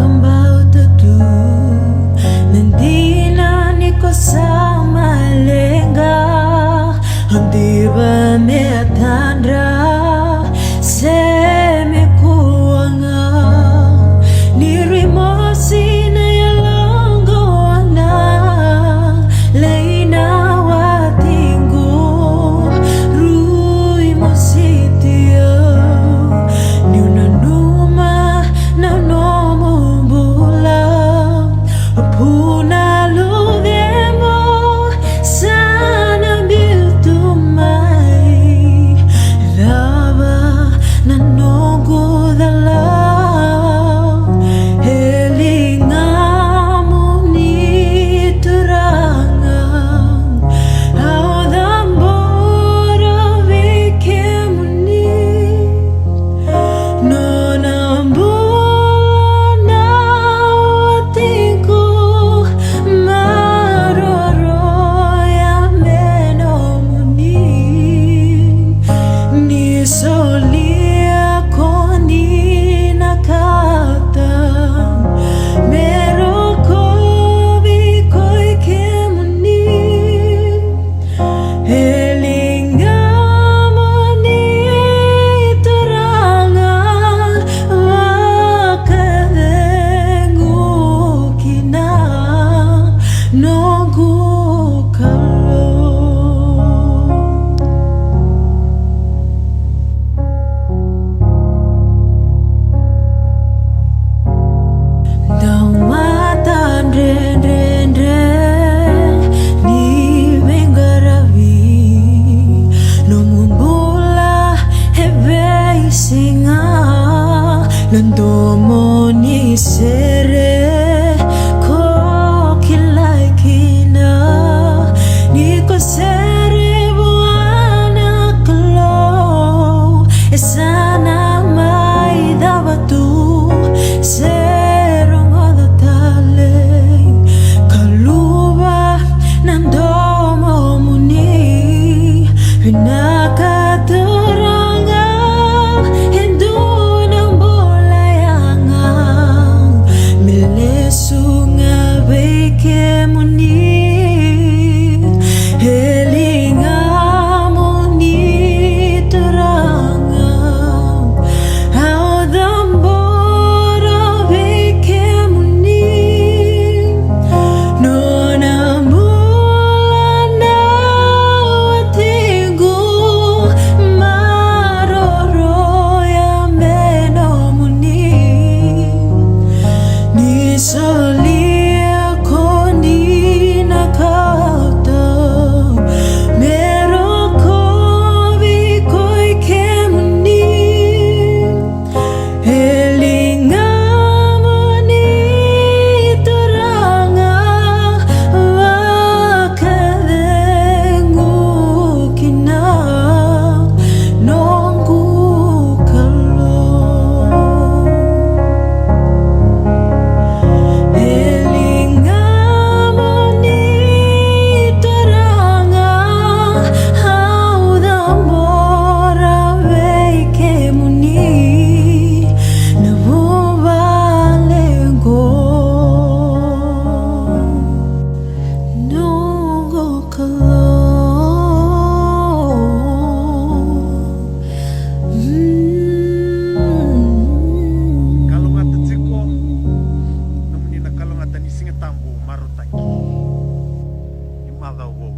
about to do. Hindi na niko sa malenga. Hindi ba me atandra se me kuanga ni rimosi na yalongo na leina watingu rui mositio ni unanuma na nomo bula apuna ludemo sana biltu mai lava na nongo dala helingamu ni turangang au dambora vikemuni no nambula na watinku maroro ya menomuni ni solia koni nakata meroko bikoi kemuni helingamoni turanga wakadengu kina nongu kalo. Daumatan rendre ni mengaravi nomumbula hebe singa landomo ni sere ko kilai kina ni ko sere buana klo esana mai dabatu serong oda tale kaluba nandomo muni pinakaturanga hindu ng bolayangang milesunga beke muni helingamuni turangang au dambora beke muni no nambula na watingu maroro ya menomuni ni solia koni nakauta meroko bikoi kemuni helingamoni turanga wakadengu kina nongu kalo helingamoni turanga au dambora beke muni nabubalengo nongo kalo. Kalau ngata tsiko namuni na kalau ngata ni singa tambo marotaki imada wo